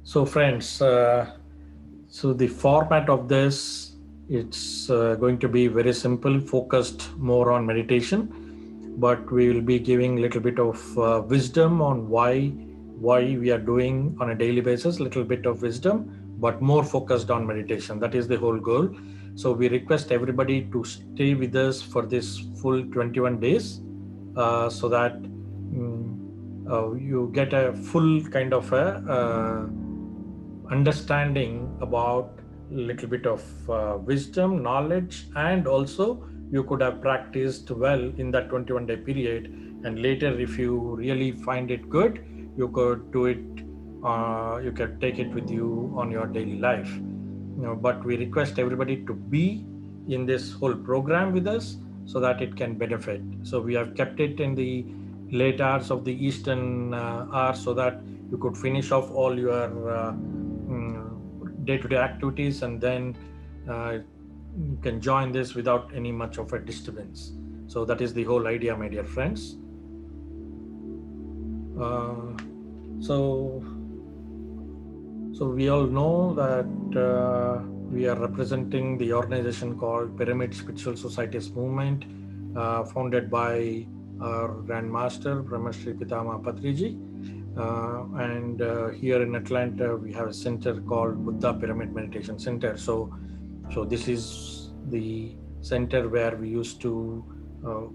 So friends, so the format of this, it's going to be very simple, focused more on meditation, but we will be giving a little bit of wisdom on why we are doing on a daily basis, little bit of wisdom, but more focused on meditation. That is the whole goal. So we request everybody to stay with us for this full 21 days so that you get a full kind of a understanding about little bit of wisdom, knowledge, and also you could have practiced well in that 21-day period. And later, if you really find it good, you could do it. You can take it with you on your daily life. But we request everybody to be in this whole program with us so that it can benefit. So we have kept it in the late hours of the Eastern hours so that you could finish off all your day-to-day activities, and then you can join this without any much of a disturbance. So that is the whole idea, my dear friends. So we all know that we are representing the organization called Pyramid Spiritual Societies Movement, founded by our Grandmaster Brahmashri Pitama Patriji. And here in Atlanta, we have a center called Buddha Pyramid Meditation Center. So this is the center where we used to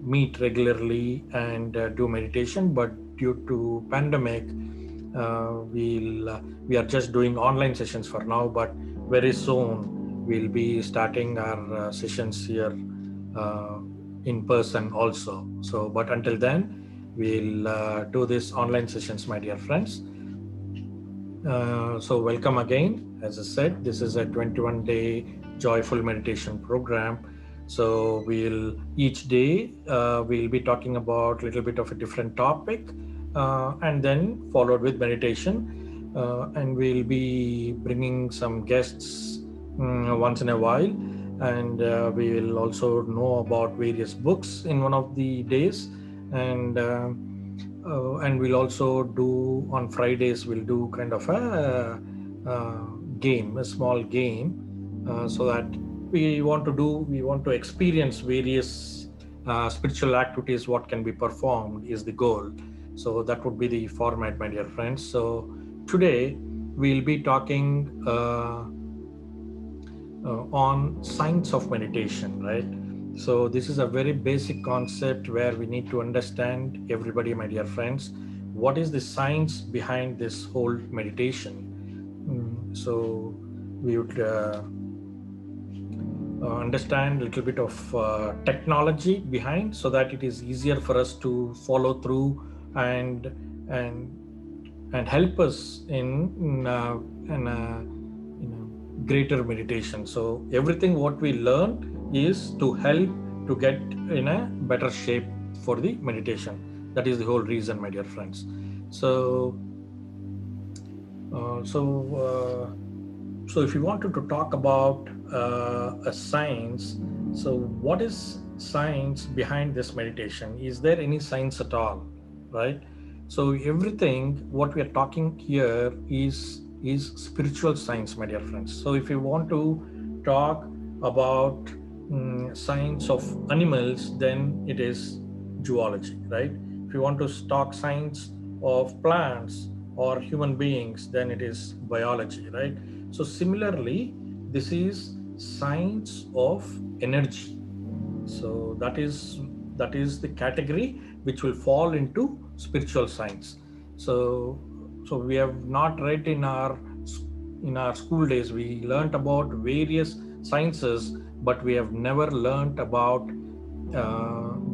meet regularly and do meditation. But due to pandemic, we are just doing online sessions for now. But very soon we'll be starting our sessions here in person also. So, but until then, we'll do this online sessions, my dear friends. So welcome again. As I said, this is a 21-day joyful meditation program. So each day we'll be talking about a little bit of a different topic, and then followed with meditation. And we'll be bringing some guests once in a while, and we will also know about various books in one of the days. And we'll also do on Fridays, we'll do kind of a game, a small game, so that we want to experience various spiritual activities. What can be performed is the goal. So that would be the format, my dear friends. So today we'll be talking on science of meditation, right? So this is a very basic concept where we need to understand, everybody, my dear friends, what is the science behind this whole meditation. So we would understand a little bit of technology behind, so that it is easier for us to follow through and help us in greater meditation. So everything what we learn is to help to get in a better shape for the meditation. That is the whole reason, my dear friends. So if you wanted to talk about a science, so what is science behind this meditation? Is there any science at all, right? So everything what we are talking here is spiritual science, my dear friends. So if you want to talk about science of animals, then it is zoology, right? If you want to talk science of plants or human beings, then it is biology, right? So similarly, this is science of energy. So that is the category which will fall into spiritual science. So we have not read in our school days, we learned about various sciences, but we have never learned about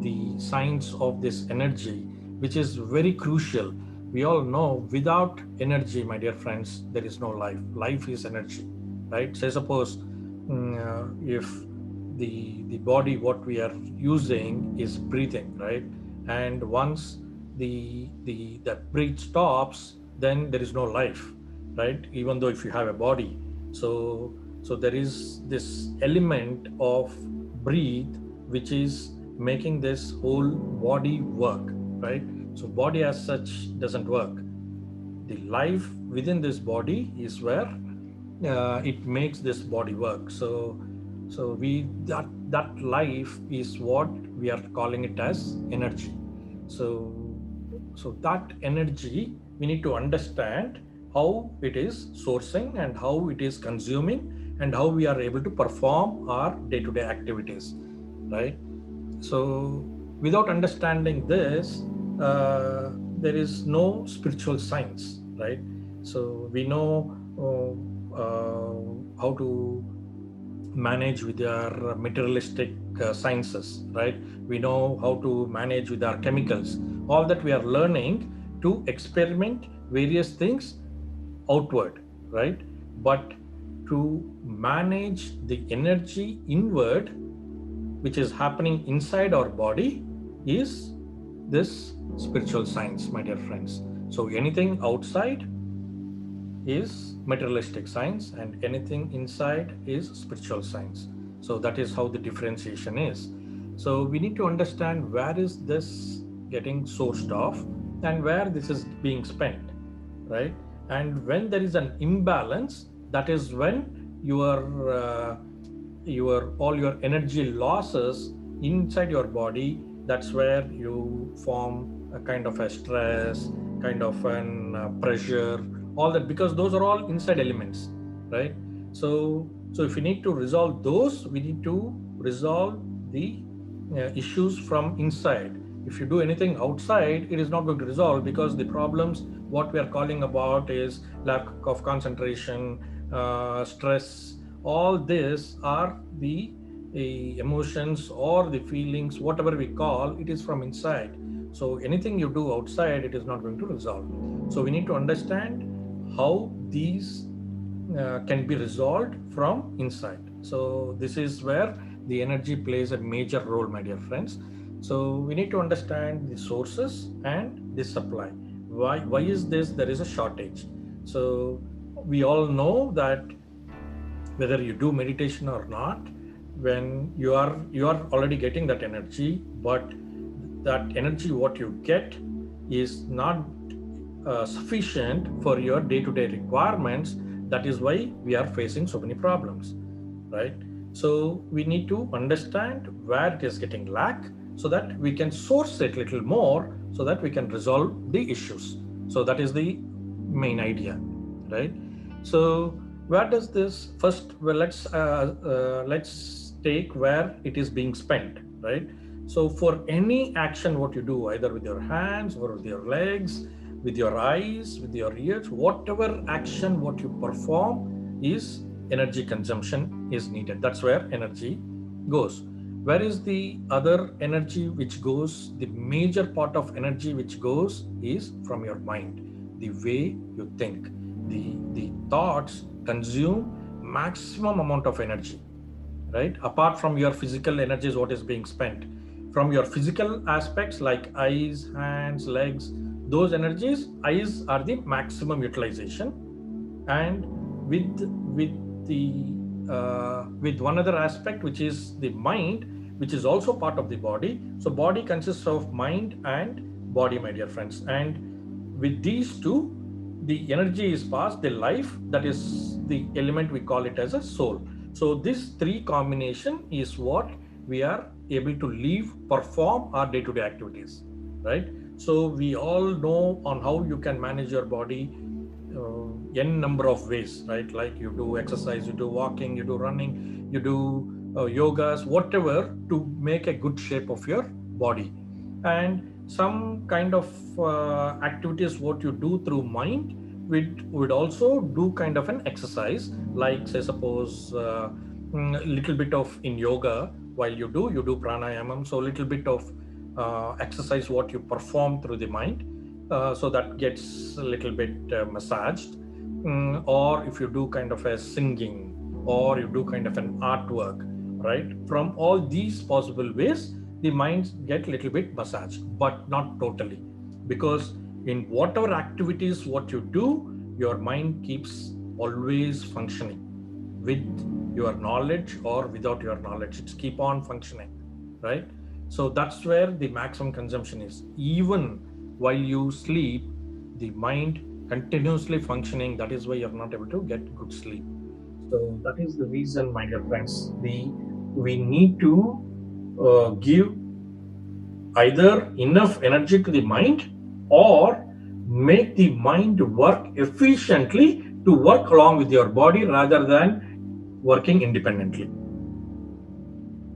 the science of this energy, which is very crucial. We all know without energy, my dear friends, there is no life. Life is energy, right? Say suppose if the body what we are using is breathing, right? And once the breath stops, then there is no life, right? Even though if you have a body. So there is this element of breathe which is making this whole body work, right? So body as such doesn't work. the life within this body is where it makes this body work. So we that life is what we are calling it as energy. So so that energy, we need to understand how it is sourcing and how it is consuming and how we are able to perform our day-to-day activities, right? So without understanding this, there is no spiritual science, right? So we know how to manage with our materialistic sciences, right? We know how to manage with our chemicals. All that we are learning to experiment various things outward, right? But to manage the energy inward, which is happening inside our body, is this spiritual science, my dear friends. So anything outside is materialistic science and anything inside is spiritual science. So that is how the differentiation is. So we need to understand where is this getting sourced off and where this is being spent, right? And when there is an imbalance, that is when your all your energy losses inside your body, that's where you form a kind of a stress, kind of an pressure, all that, because those are all inside elements, right? So if we need to resolve those, we need to resolve the issues from inside. If you do anything outside, it is not going to resolve, because the problems what we are calling about is lack of concentration, stress. All this are the emotions or the feelings, whatever we call it, is from inside. So anything you do outside, it is not going to resolve. So we need to understand how these can be resolved from inside. So this is where the energy plays a major role, my dear friends. So we need to understand the sources and the supply. Why is this? There is a shortage. So we all know that whether you do meditation or not, when you are already getting that energy, but that energy what you get is not sufficient for your day-to-day requirements. That is why we are facing so many problems, right? So we need to understand where it is getting lack, so that we can source it little more, so that we can resolve the issues. So that is the main idea, right? So where does this first? Well, let's take where it is being spent, right? So for any action what you do, either with your hands or with your legs, with your eyes, with your ears, whatever action what you perform, is energy consumption is needed. That's where energy goes. Where is the other energy which goes? The major part of energy which goes is from your mind, the way you think. The thoughts consume maximum amount of energy, right? Apart from your physical energies, what is being spent from your physical aspects like eyes, hands, legs, those energies, eyes are the maximum utilization. And with one other aspect, which is the mind, which is also part of the body. So body consists of mind and body, my dear friends. And with these two, the energy is passed, the life, that is the element we call it as a soul. So this three combination is what we are able to live, perform our day-to-day activities, right? So we all know on how you can manage your body n number of ways, right? Like you do exercise, you do walking, you do running, you do yogas, whatever, to make a good shape of your body. And some kind of activities what you do through mind would also do kind of an exercise, like say suppose little bit of in yoga, while you do pranayamam, so little bit of exercise what you perform through the mind, so that gets a little bit massaged. Or if you do kind of a singing, or you do kind of an artwork, right? From all these possible ways, the minds get a little bit massaged, but not totally, because in whatever activities what you do, your mind keeps always functioning with your knowledge or without your knowledge. It's keep on functioning, right? So that's where the maximum consumption is. Even while you sleep, the mind continuously functioning. That is why you're not able to get good sleep. So that is the reason, my dear friends, we need to give either enough energy to the mind, or make the mind work efficiently to work along with your body rather than working independently,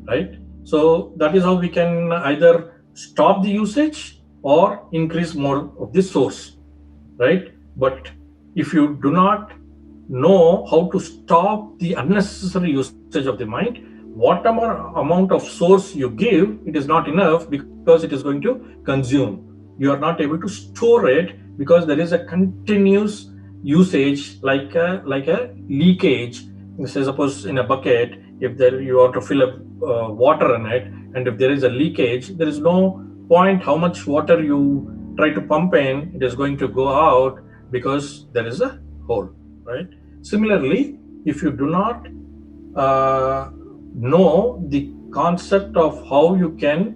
right? So that is how we can either stop the usage or increase more of this source, right? But if you do not know how to stop the unnecessary usage of the mind, whatever amount of source you give, it is not enough because it is going to consume. You are not able to store it because there is a continuous usage, like a leakage. Say suppose in a bucket, if there you want to fill up water in it, and if there is a leakage, there is no point how much water you try to pump in, it is going to go out because there is a hole, right? Similarly, if you do not uh, know the concept of how you can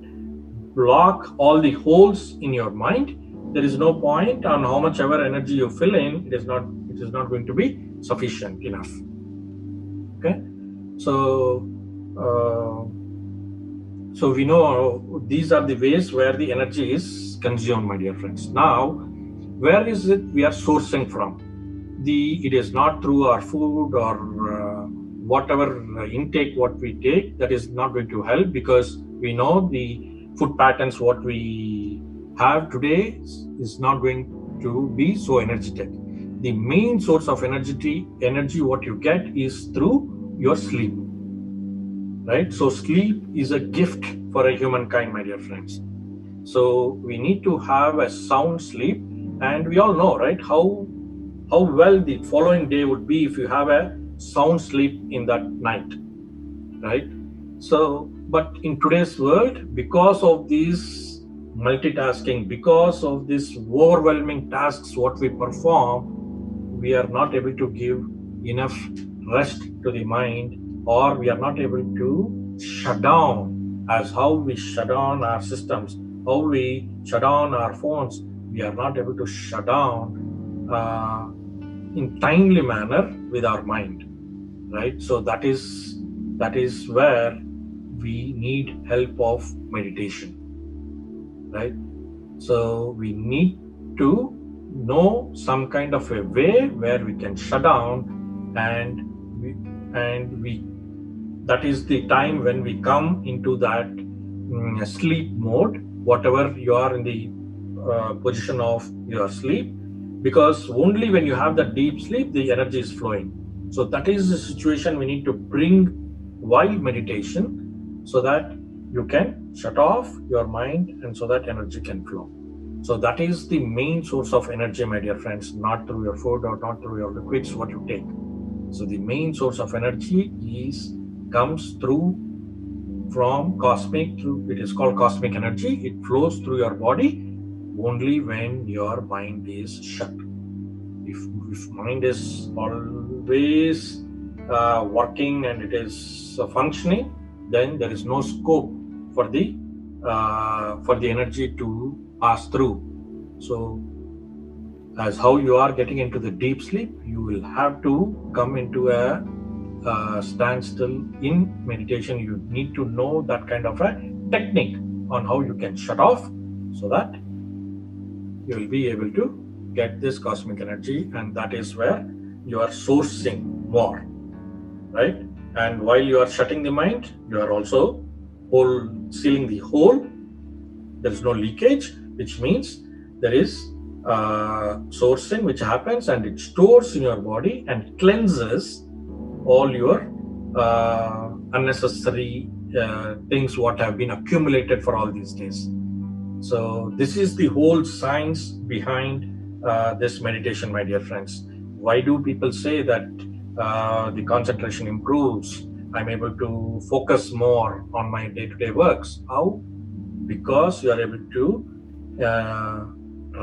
block all the holes in your mind, there is no point on how much ever energy you fill in, it is not going to be sufficient enough. Okay, so uh, so we know these are the ways where the energy is consumed, my dear friends. Now, where is it we are sourcing from? It is not through our food or whatever intake what we take. That is not going to help, because we know the food patterns what we have today is not going to be so energetic. The main source of energy what you get is through your sleep, right? So sleep is a gift for a humankind, my dear friends. So we need to have a sound sleep, and we all know, right, how well the following day would be if you have a sound sleep in that night, right? So, but in today's world, because of these multitasking, because of these overwhelming tasks what we perform, we are not able to give enough rest to the mind, or we are not able to shut down, as how we shut down our systems, how we shut down our phones. We are not able to shut down in timely manner with our mind, right? So that is where we need help of meditation, right? So we need to know some kind of a way where we can shut down, and we that is the time when we come into that sleep mode, whatever you are in the position of your sleep, because only when you have that deep sleep the energy is flowing. So that is the situation we need to bring while meditation, so that you can shut off your mind and so that energy can flow. So that is the main source of energy, my dear friends, not through your food or not through your liquids what you take. So the main source of energy comes through from cosmic, it is called cosmic energy. It flows through your body only when your mind is shut. If mind is always working and it is functioning, then there is no scope for the energy to pass through. So as how you are getting into the deep sleep, you will have to come into a standstill in meditation. You need to know that kind of a technique on how you can shut off, so that you will be able to get this cosmic energy, and that is where you are sourcing more, right? And while you are shutting the mind, you are also sealing the hole. There is no leakage, which means there is sourcing which happens, and it stores in your body and cleanses all your unnecessary things what have been accumulated for all these days. So this is the whole science behind this meditation, my dear friends. Why do people say that the concentration improves? I'm able to focus more on my day-to-day works. How? Because you are able to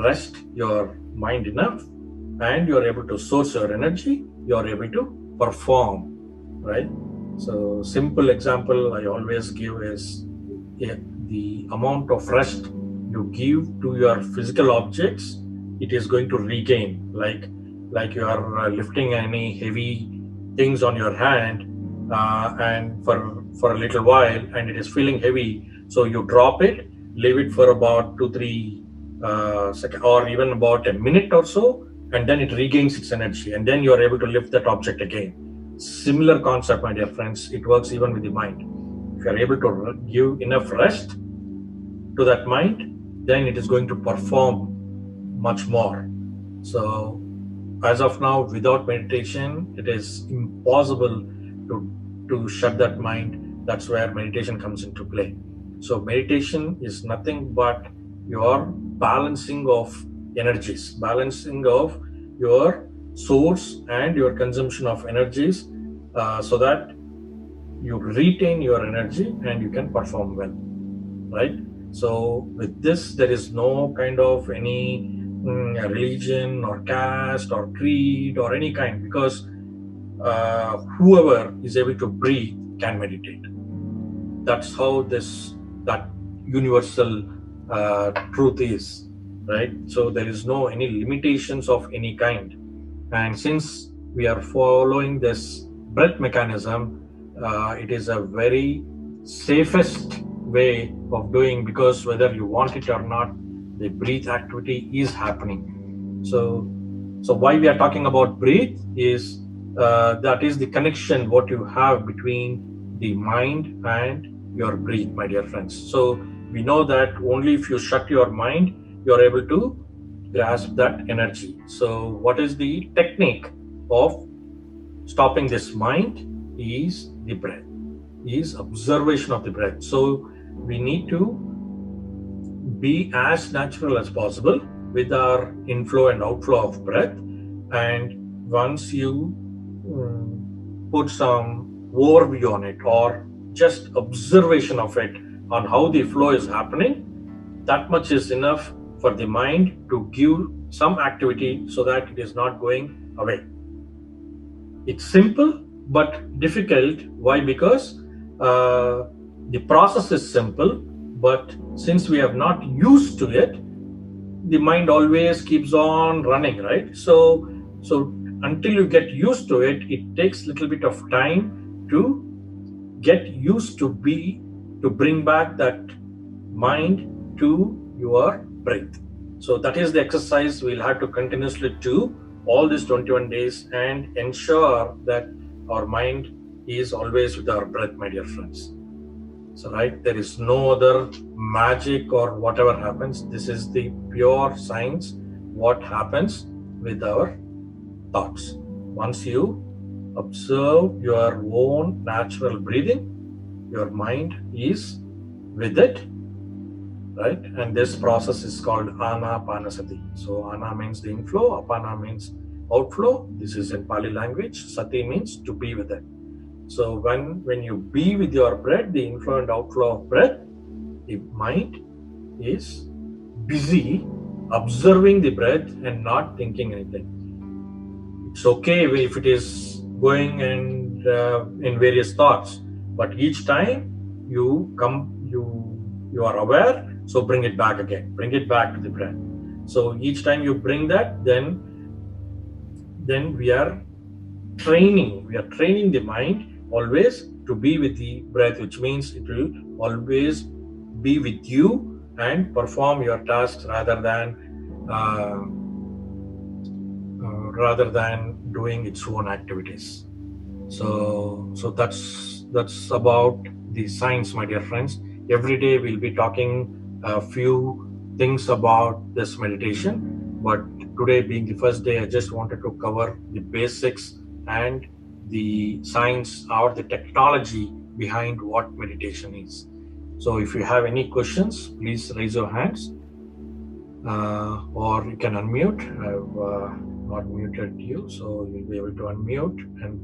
rest your mind enough, and you are able to source your energy. You are able to perform, right? So simple example I always give is the amount of rest you give to your physical objects it is going to regain, like you are lifting any heavy things on your hand, and for a little while, and it is feeling heavy, so you drop it, leave it for about 2 3 seconds, or even about a minute or so, and then it regains its energy, and then you are able to lift that object again. Similar concept, my dear friends, it works even with the mind. If you are able to give enough rest to that mind, then it is going to perform much more. So, as of now, without meditation, it is impossible to shut that mind. That's where meditation comes into play. So, meditation is nothing but your balancing of energies, balancing of your source and your consumption of energies, so that you retain your energy and you can perform well, right? So with this, there is no kind of any religion or caste or creed or any kind, because whoever is able to breathe can meditate. That's how that universal truth is, right? So there is no any limitations of any kind. And since we are following this breath mechanism, it is a very safest way of doing, because whether you want it or not, the breathe activity is happening. So why we are talking about breathe is, that is the connection what you have between the mind and your breath, my dear friends. So we know that only if you shut your mind, you are able to grasp that energy. So what is the technique of stopping this mind? Is the breath, is observation of the breath. So we need to be as natural as possible with our inflow and outflow of breath. And once you put some overview on it, or just observation of it, on how the flow is happening, that much is enough for the mind to give some activity, so that it is not going away. It's simple but difficult. Why? Because the process is simple, but since we have not used to it, the mind always keeps on running, right? So until you get used to it, it takes a little bit of time to get used to bring back that mind to your breath. So that is the exercise we'll have to continuously do all these 21 days, and ensure that our mind is always with our breath, my dear friends. So, right, there is no other magic or whatever happens. This is the pure science, what happens with our thoughts. Once you observe your own natural breathing, your mind is with it, right? And this process is called Anapanasati. So Ana means the inflow, Apana means outflow. This is in Pali language. Sati means to be with it. So when you be with your breath, the inflow and outflow of breath, the mind is busy observing the breath and not thinking anything. It's okay if it is going and in various thoughts, but each time you are aware, so bring it back again, bring it back to the breath. So each time you bring that, then we are training the mind always to be with the breath, which means it will always be with you and perform your tasks rather than doing its own activities. So that's about the science, my dear friends. Every day we'll be talking a few things about this meditation, but today being the first day, I just wanted to cover the basics and the science or the technology behind what meditation is. So if you have any questions, please raise your hands, or you can unmute. I've not muted you, so you'll be able to unmute and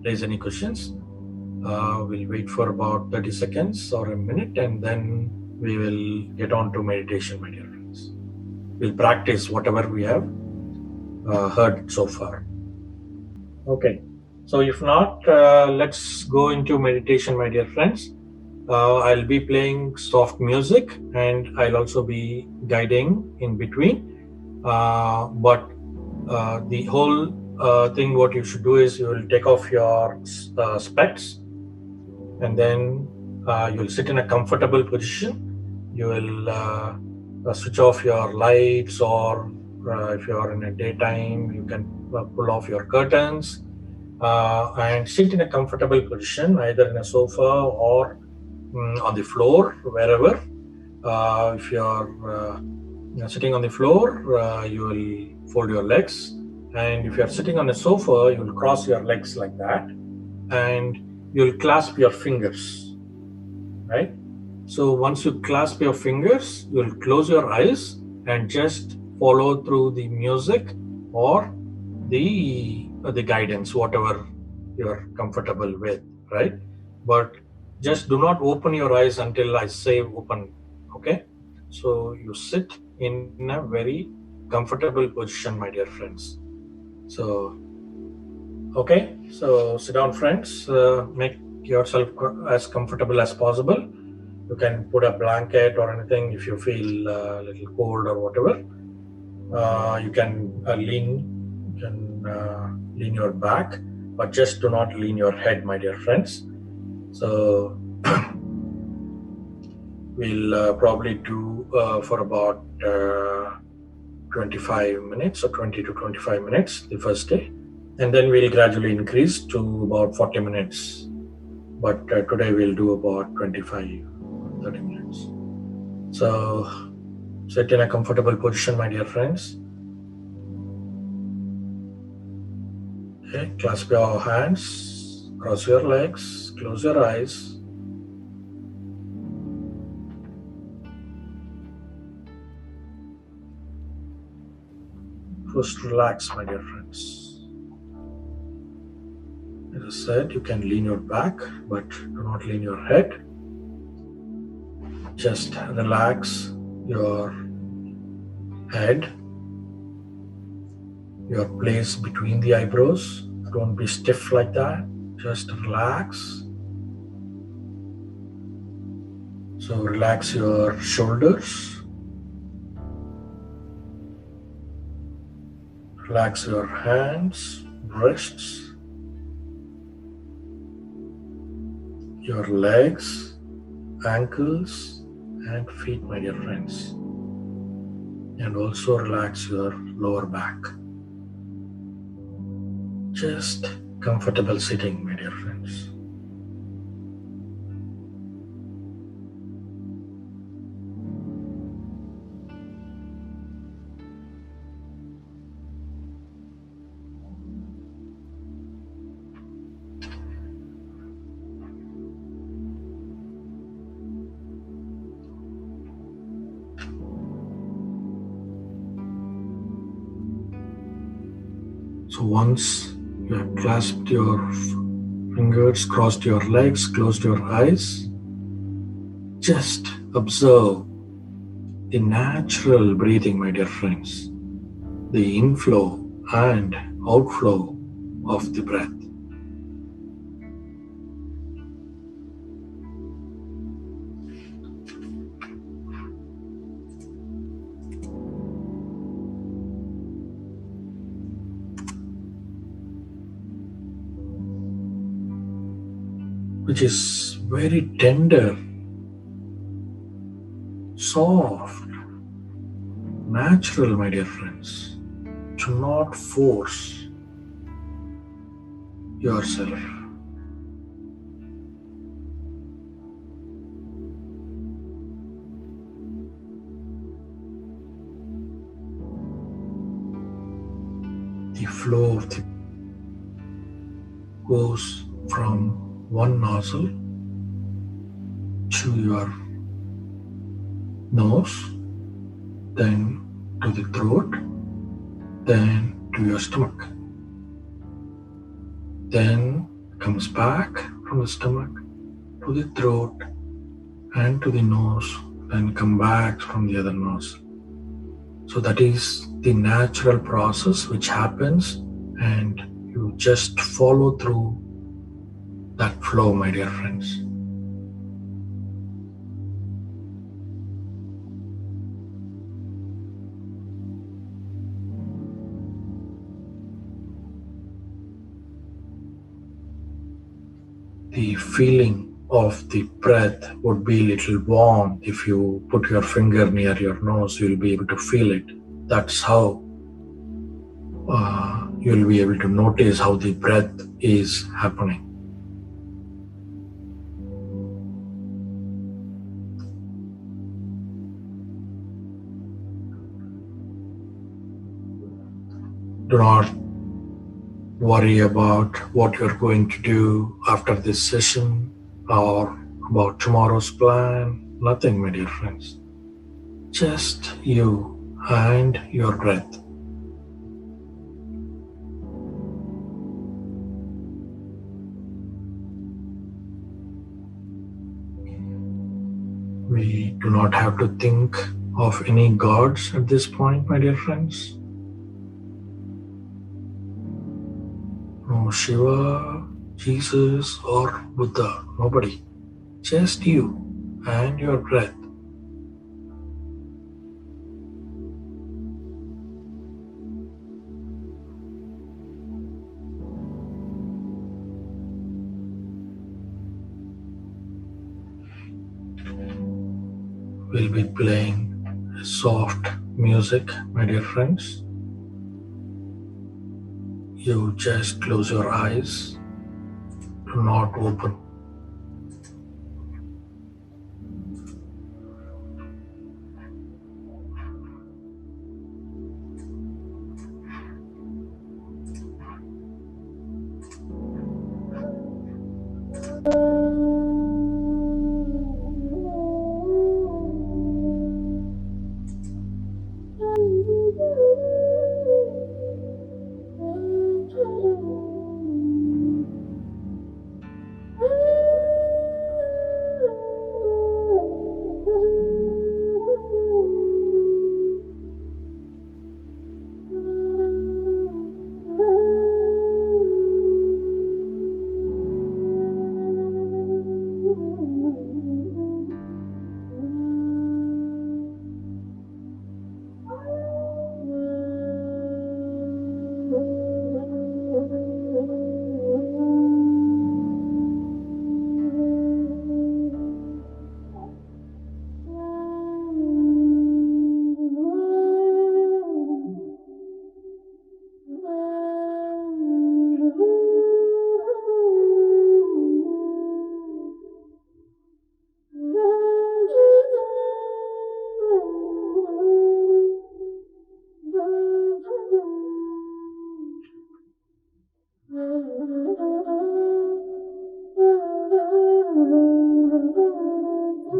raise any questions. We'll wait for about 30 seconds or a minute, and then we will get on to meditation, my dear friends. We'll practice whatever we have heard so far. Okay, so if not, let's go into meditation, my dear friends. I'll be playing soft music, and I'll also be guiding in between. But the whole thing, what you should do is you will take off your specs, and then you'll sit in a comfortable position. You will switch off your lights, or if you are in a daytime, you can pull off your curtains and sit in a comfortable position, either in a sofa or on the floor, wherever. If you are sitting on the floor, you will fold your legs, and if you are sitting on a sofa, you will cross your legs like that, and you'll clasp your fingers, right? So once you clasp your fingers, you'll close your eyes and just follow through the music or the guidance, whatever you're comfortable with, right? But just do not open your eyes until I say open. Okay, so you sit in a very comfortable position, my dear friends. So okay, so sit down, friends. Make yourself as comfortable as possible. You can put a blanket or anything if you feel a little cold or whatever. You can lean your back, but just do not lean your head, my dear friends. So we'll probably do for about 25 minutes or 20 to 25 minutes the first day, and then we'll gradually increase to about 40 minutes. But today we'll do about 25 30 minutes. So sit in a comfortable position, my dear friends. Okay, clasp your hands, cross your legs, close your eyes. First, relax, my dear friends. As I said, you can lean your back, but do not lean your head. Just relax your head, your place between the eyebrows. Don't be stiff like that. Just relax. So relax your shoulders. Relax your hands, wrists, your legs, ankles, and feet, my dear friends. And also relax your lower back. Just comfortable sitting, my dear friends. So once you have clasped your fingers, crossed your legs, closed your eyes, just observe the natural breathing, my dear friends, the inflow and outflow of the breath. Which is very tender, soft, natural, my dear friends. Do not force yourself. The flow of the goes from one nozzle to your nose, then to the throat, then to your stomach. Then comes back from the stomach to the throat and to the nose, then come back from the other nose. So that is the natural process which happens, and you just follow through that flow, my dear friends. The feeling of the breath would be little warm. If you put your finger near your nose, you'll be able to feel it. That's how you'll be able to notice how the breath is happening. Do not worry about what you're going to do after this session or about tomorrow's plan. Nothing, my dear friends. Just you and your breath. We do not have to think of any gods at this point, my dear friends. No Shiva, Jesus, or Buddha. Nobody. Just you and your breath. We'll be playing soft music, my dear friends. You just close your eyes. Do not open.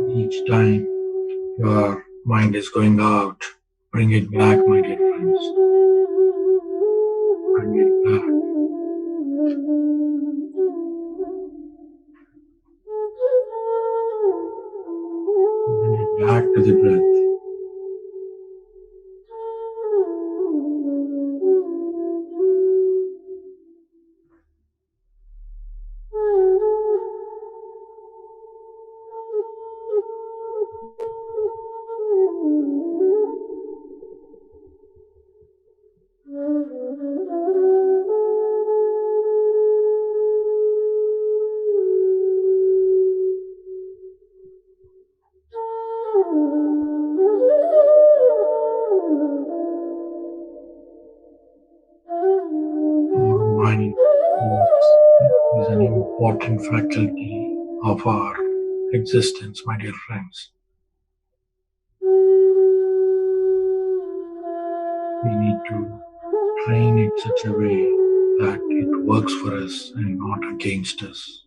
Each time your mind is going out, bring it back, my dear friends. Bring it back. Bring it back to the breath. Our mind is an important faculty of our existence, my dear friends. We need to train it such a way that it works for us and not against us.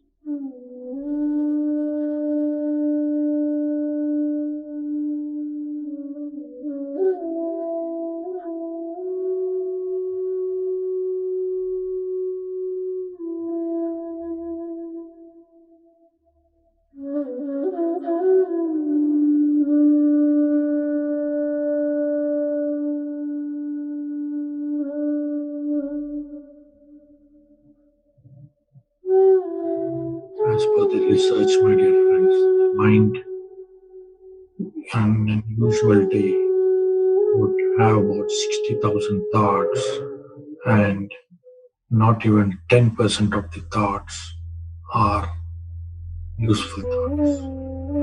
As per the research, my dear friends, the mind on an usual day would have about 60,000 thoughts, and not even 10% of the thoughts are useful thoughts,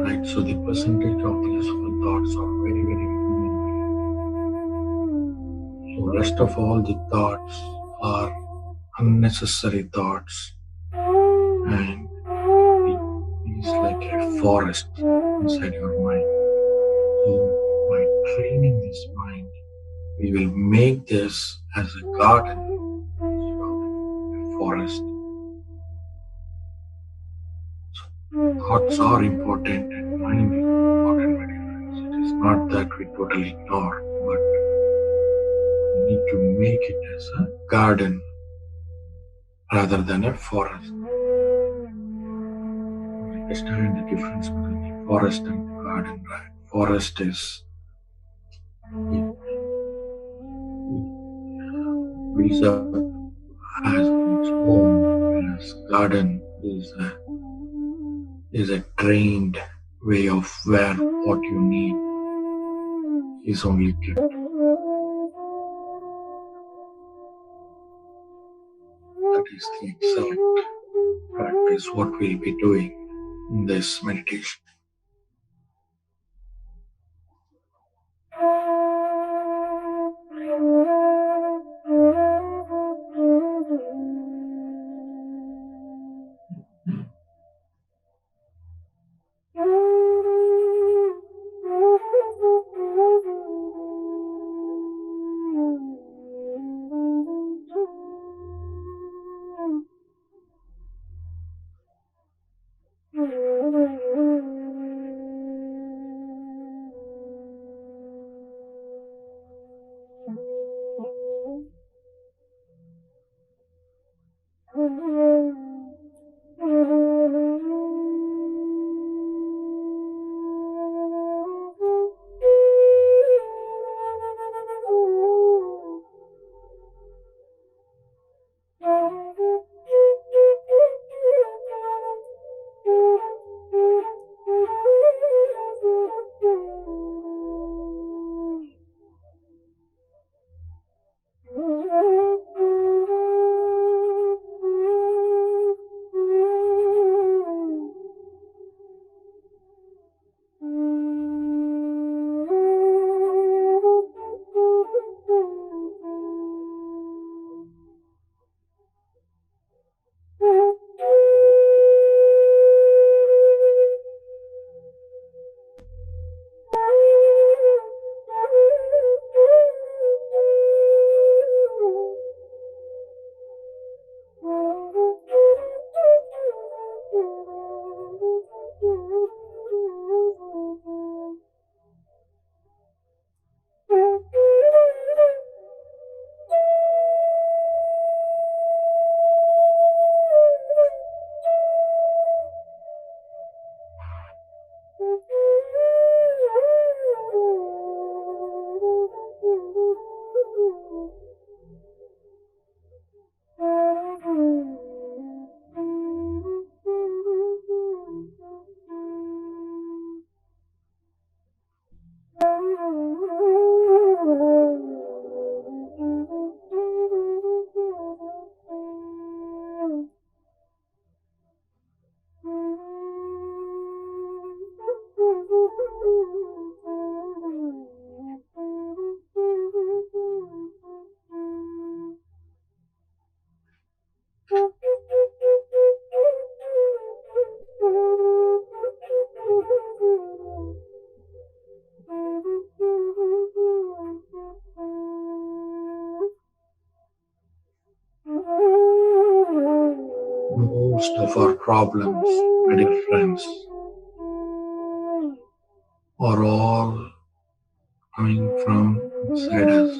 right? So the percentage of useful thoughts are very, very minimal. So rest of all the thoughts are unnecessary thoughts, and it is like a forest inside your mind. So by training this mind, we will make this as a garden instead of a forest. Thoughts are important and mind is important, my dear friends. It is not that we totally ignore, but we need to make it as a garden rather than a forest. Understand the difference between the forest and the garden, right? Forest is it, it builds up as its own, whereas garden is a trained way of where what you need is only kept. That is the exact practice what we'll be doing in this meditation. Most of our problems, my dear friends, are all coming from inside us.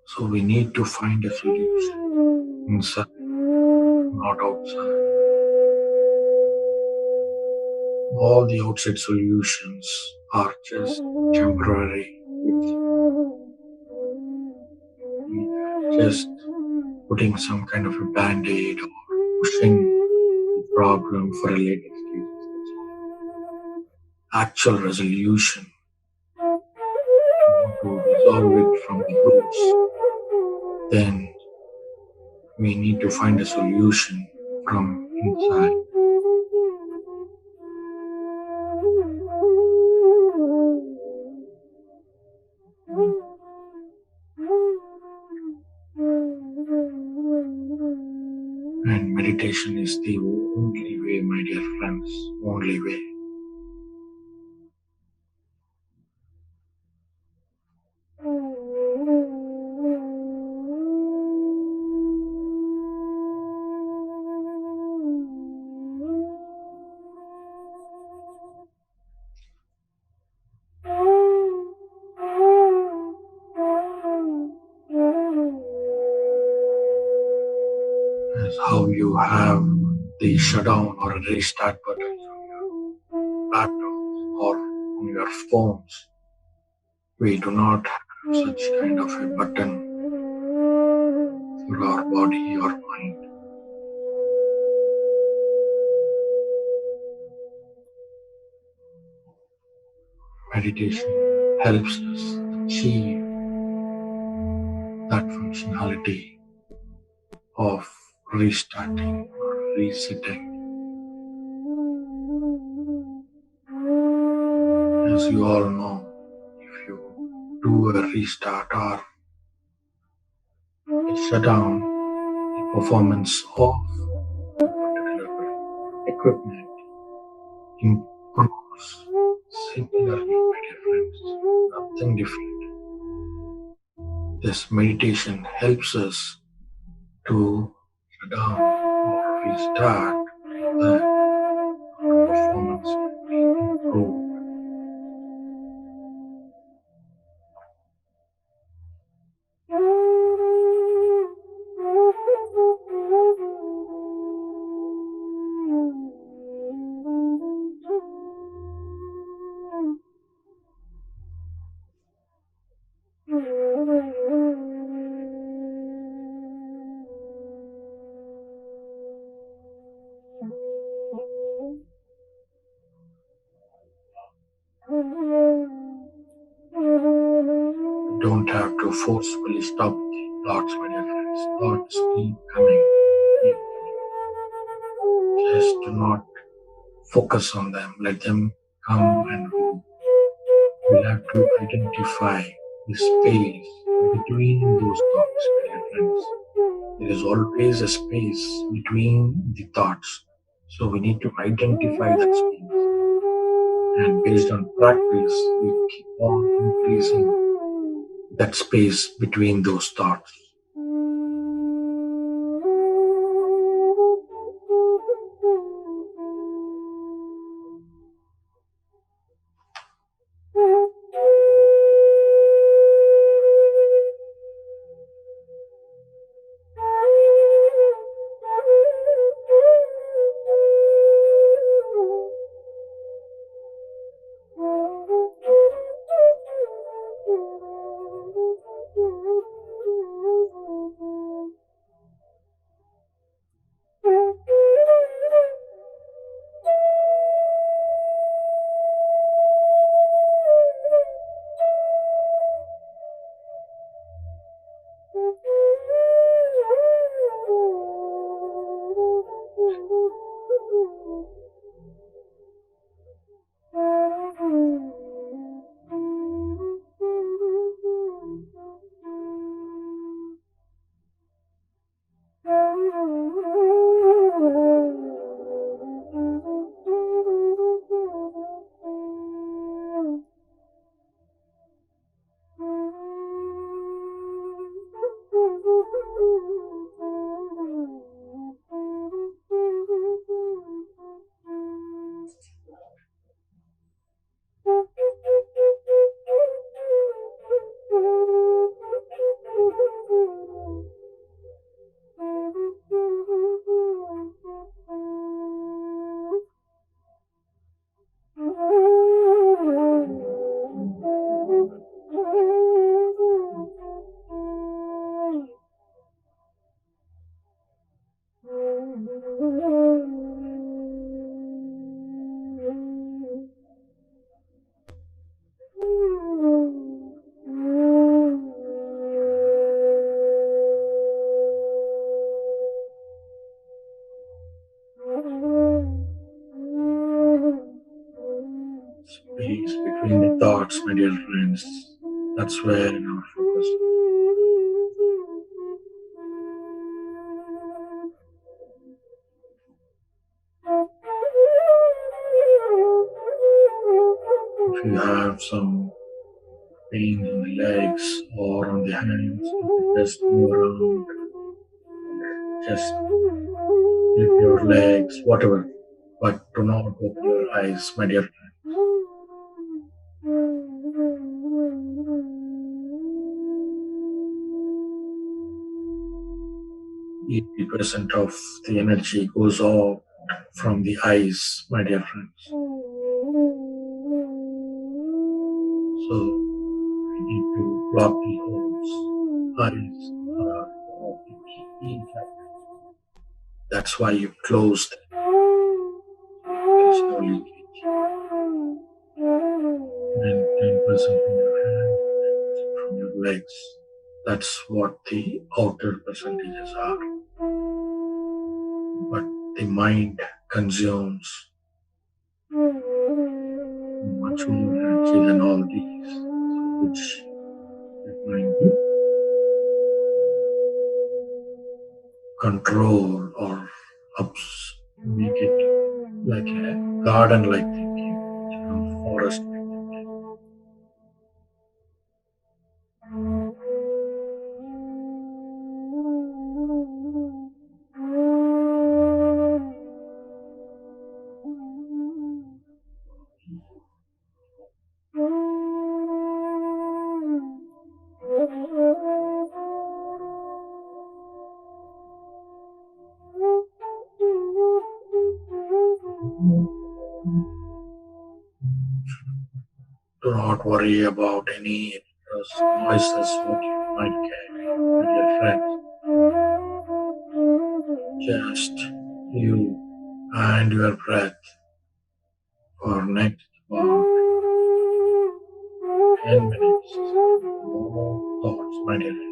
So we need to find a solution inside, not outside. All the outside solutions are just temporary. Just putting some kind of a band-aid or pushing the problem for a later stage. Actual resolution, if you want to resolve it from the roots, then We need to find a solution from inside. And meditation is the only way, my dear friends, only way. Is how you have the shutdown or restart buttons on your laptops or on your phones. We do not have such kind of a button for our body or mind. Meditation helps us achieve that functionality of restarting or resetting. As you all know, if you do a restart or a shutdown, the performance of a particular equipment improves. Similarly, my dear friends, nothing different. This meditation helps us to shut down or restart so that our performance will be improved. You don't have to forcefully stop the thoughts, my dear friends. Thoughts keep coming, keep coming. Just do not focus on them. Let them come and go. We'll have to identify the space between those thoughts, my dear friends. There is always a space between the thoughts. So we need to identify that space. And based on practice, we keep on increasing that space between those thoughts. my dear friends. That's where our focus. If you have some pain on the legs or on the hands, you can just move around, just flip your legs, whatever. But do not open your eyes, my dear friend. 80% of the energy goes off from the eyes, my dear friends. So we need to block the holes. Eyes are one of the key factors. That's why you closed. There is no leakage. And 10% from your hands, 10% from your legs. That's what the outer percentages are. But the mind consumes much more energy than all these, which remind you control or make it like a garden like thinking, forest like thinking. Do not worry about any noises what you might get, my dear friends. Just you and your breath for next about 10 minutes. No thoughts, my dear friends.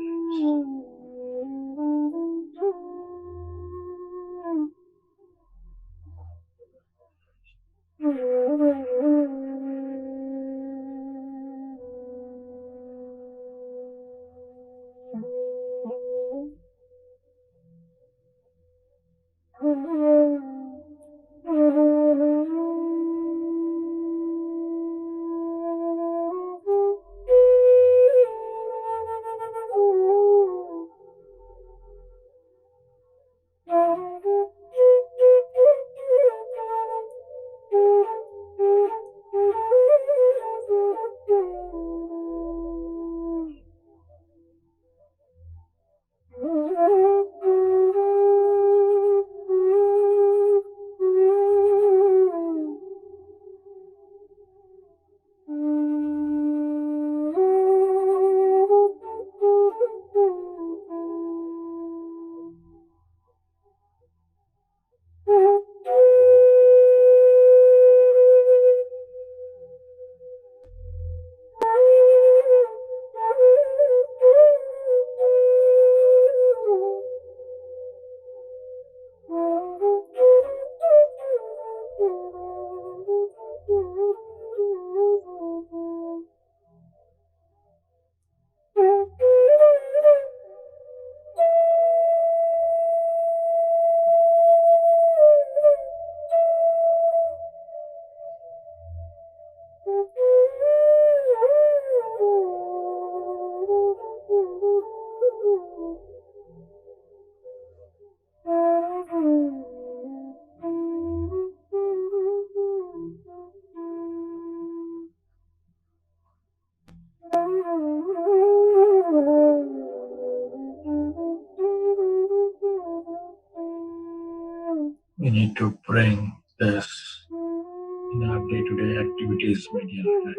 We need to bring this in our day-to-day activities, my dear friends.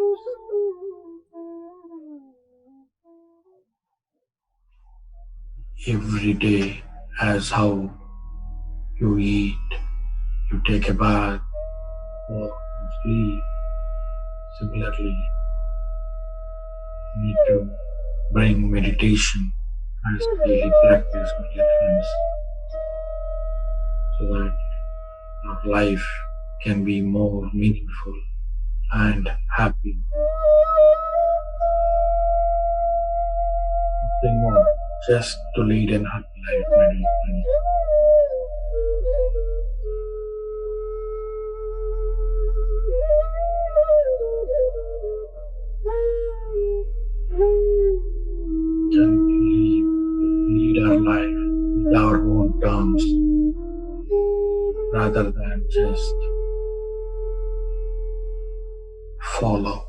Every day, as how you eat, you take a bath, walk, and sleep. Similarly, you need to bring meditation as a daily practice, my dear friends, so that our life can be more meaningful and happy. nothing more, just to lead an happy life, my dear friends. Can lead our life with our own terms rather than just follow.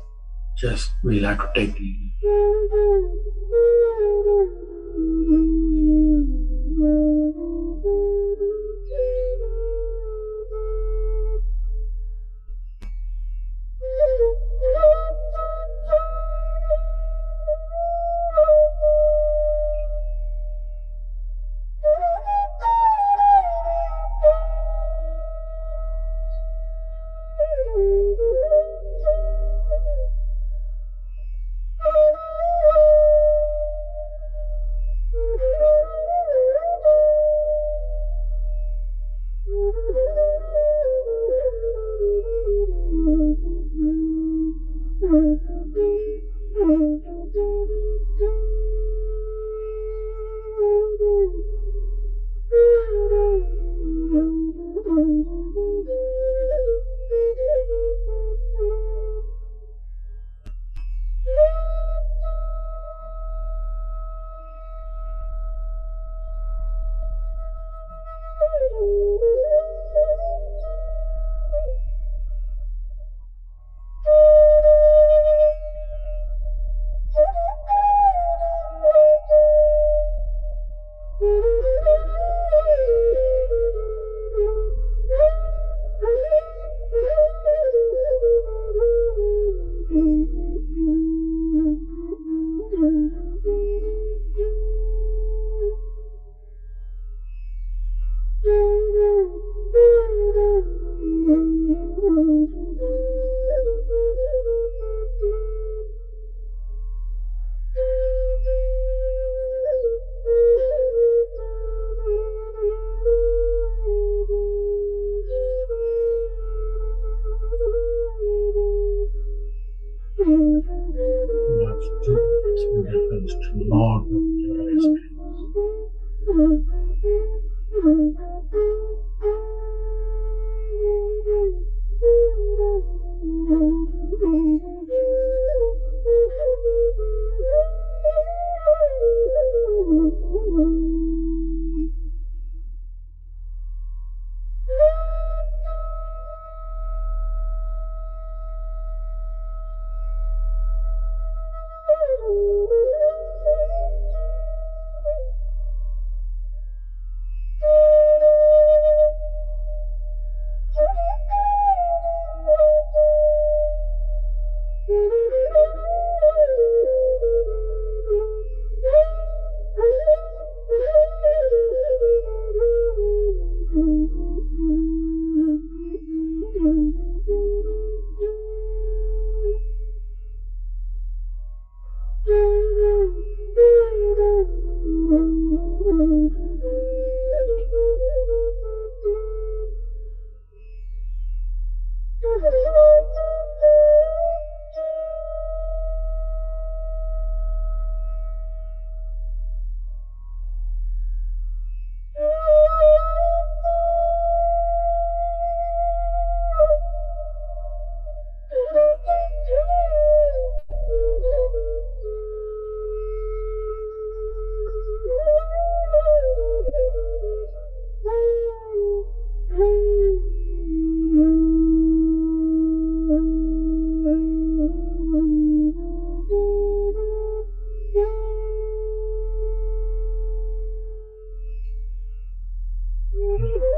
Just we'll have to take the lead. That's true. It's my dear friends. Do not open your eyes.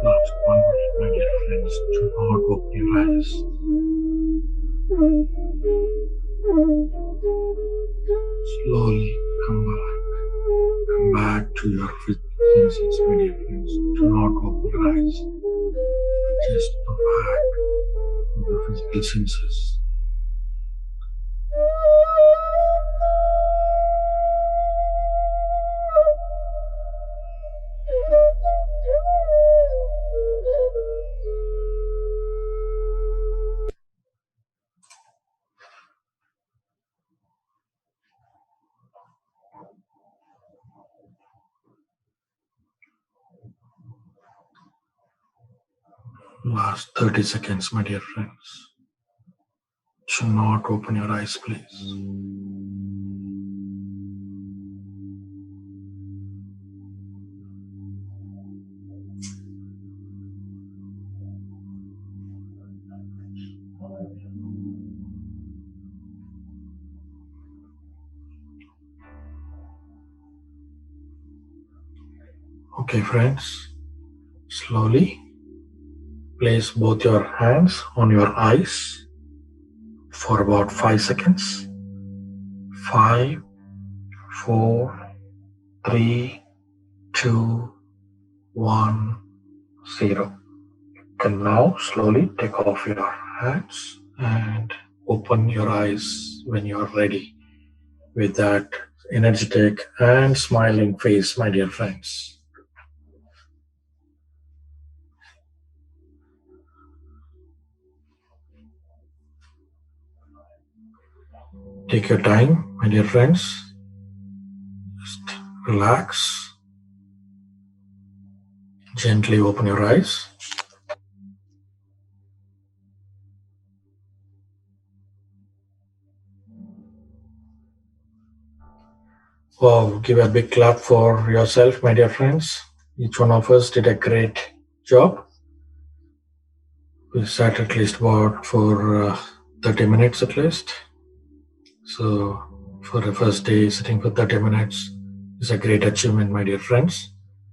Last one word, my dear friends. Do not open your eyes. Slowly come back. Come back to your physical senses, my dear friends. Do not open your eyes. Just come back to your physical senses. Last 30 seconds, my dear friends. Do not open your eyes, please. Okay, friends. Slowly place both your hands on your eyes for about 5 seconds. 5, 4, 3, 2, 1, 0. You can now slowly take off your hands and open your eyes when you're ready with that energetic and smiling face, my dear friends. Take your time, my dear friends. Just relax. Gently open your eyes. Wow, give a big clap for yourself, my dear friends. Each one of us did a great job. We sat at least about for 30 minutes at least. So, for the first day, sitting for 30 minutes is a great achievement, my dear friends.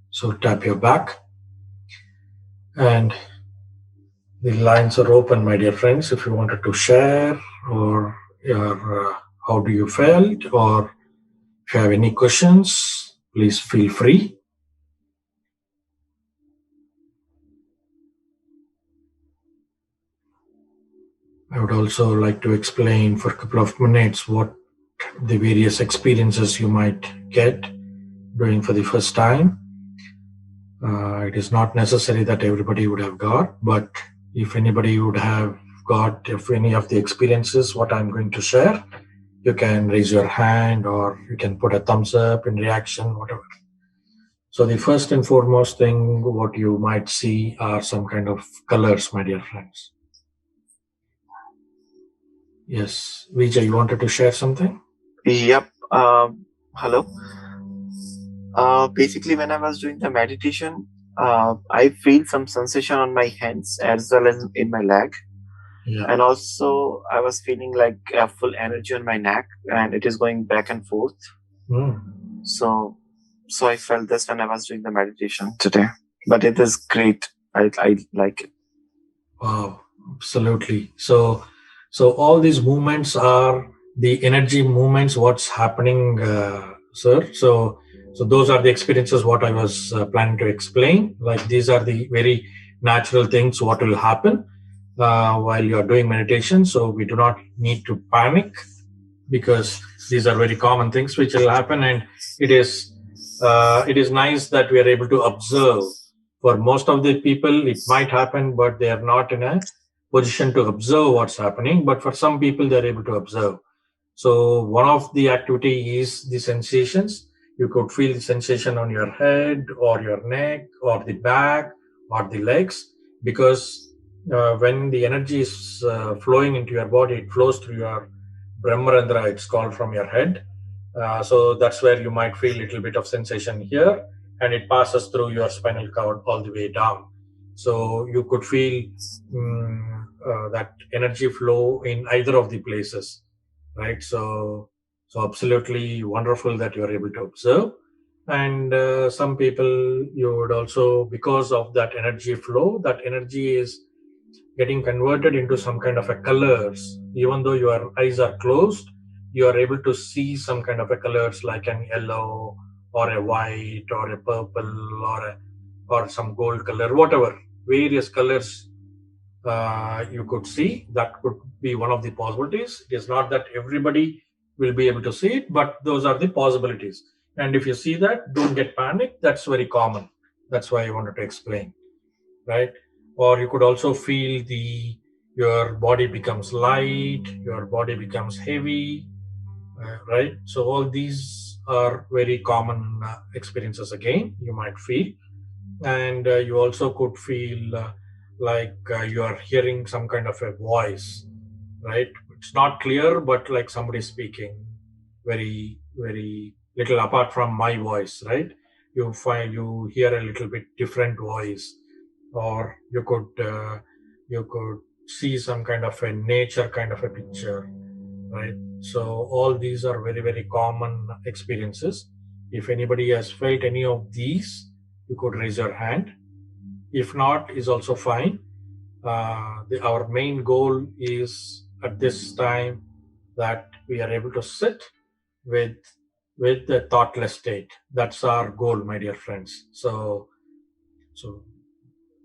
So, tap your back. And the lines are open, my dear friends. If you wanted to share or how do you felt, or if you have any questions, please feel free. I would also like to explain for a couple of minutes what the various experiences you might get doing for the first time. It is not necessary that everybody would have got, but if anybody would have got, if any of the experiences, what I'm going to share, you can raise your hand or you can put a thumbs up in reaction, whatever. So the first and foremost thing, what you might see are some kind of colors, my dear friends. Yes, Vijay, you wanted to share something? Yep. Hello. Basically, when I was doing the meditation, I feel some sensation on my hands as well as in my leg, Yeah. and also I was feeling like a full energy on my neck, and it is going back and forth. Mm. So, so I felt this when I was doing the meditation today. But it is great. I like it. Wow, absolutely. So all these movements are the energy movements. What's happening, sir? So those are the experiences. What I was planning to explain. Like these are the very natural things. What will happen while you are doing meditation? So we do not need to panic because these are very common things which will happen, and it is nice that we are able to observe. For most of the people it might happen, but they are not in a position to observe what's happening, but for some people they're able to observe. So one of the activity is the sensations. You could feel the sensation on your head or your neck or the back or the legs, because when the energy is flowing into your body, it flows through your Brahmarandra, it's called, from your head. So that's where you might feel a little bit of sensation here, and it passes through your spinal cord all the way down. So you could feel that energy flow in either of the places, right? So absolutely wonderful that you are able to observe. And some people, you would also, because of that energy flow, that energy is getting converted into some kind of a colors. Even though your eyes are closed, you are able to see some kind of a colors like an yellow or a white or a purple or some gold color, whatever various colors you could see. That could be one of the possibilities. It is not that everybody will be able to see it, but those are the possibilities. And if you see that, don't get panicked. That's very common. That's why I wanted to explain, right? Or you could also feel the your body becomes light, your body becomes heavy, right? So all these are very common experiences again you might feel. And you also could feel like you are hearing some kind of a voice, right? It's not clear, but like somebody speaking, very very little apart from my voice, right? You hear a little bit different voice, or you could see some kind of a nature kind of a picture, right? So all these are very very common experiences. If anybody has felt any of these, you could raise your hand. If not, is also fine. Our main goal is at this time that we are able to sit with the thoughtless state. That's our goal, my dear friends. So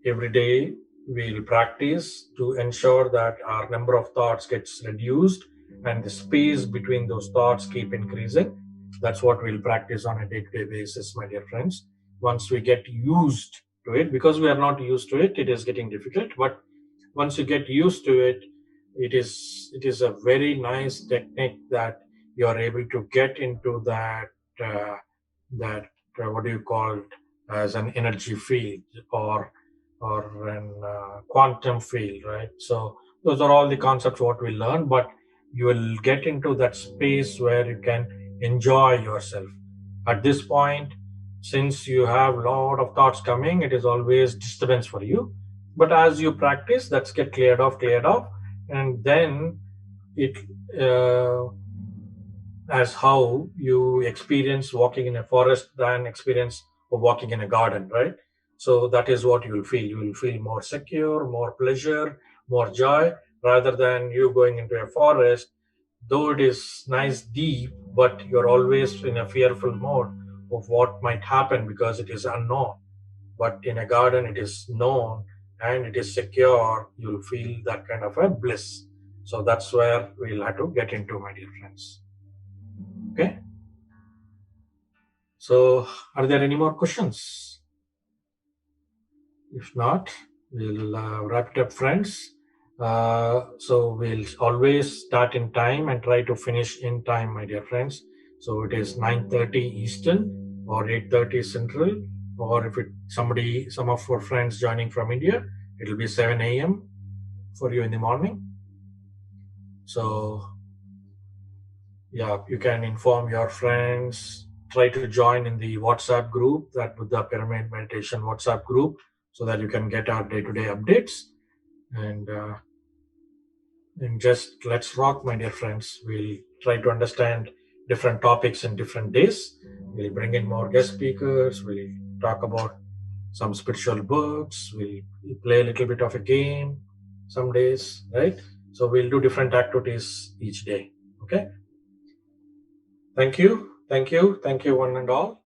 every day we'll practice to ensure that our number of thoughts gets reduced and the space between those thoughts keep increasing. That's what we'll practice on a day-to-day basis, my dear friends. Once we get used to it, because we are not used to it, it is getting difficult. But once you get used to it, it is a very nice technique that you are able to get into uh, that what do you call it, as an energy field, or an quantum field, right? So those are all the concepts what we learn, but you will get into that space where you can enjoy yourself. At this point, since you have a lot of thoughts coming, it is always disturbance for you. But as you practice, that's get cleared off, and then it uh, as how you experience walking in a forest than experience of walking in a garden, right? So that is what you will feel. You will feel more secure, more pleasure, more joy, rather than you going into a forest. Though it is nice deep, but you're always in a fearful mode of what might happen because it is unknown. But in a garden it is known and it is secure. You'll feel that kind of a bliss. So that's where we'll have to get into, my dear friends. Okay. So, are there any more questions? If not, we'll wrap it up, friends. So, we'll always start in time and try to finish in time, my dear friends. So, it is 9:30 Eastern or 8:30 Central, or if some of our friends joining from India, it'll be 7 a.m. for you in the morning. So, yeah, you can inform your friends. Try to join in the WhatsApp group, that Buddha Pyramid Meditation WhatsApp group, so that you can get our day-to-day updates. And just let's rock, my dear friends. We'll try to understand different topics in different days. We'll bring in more guest speakers. We'll talk about some spiritual books. We'll play a little bit of a game some days, right? So we'll do different activities each day. Okay. Thank you. Thank you. Thank you, one and all.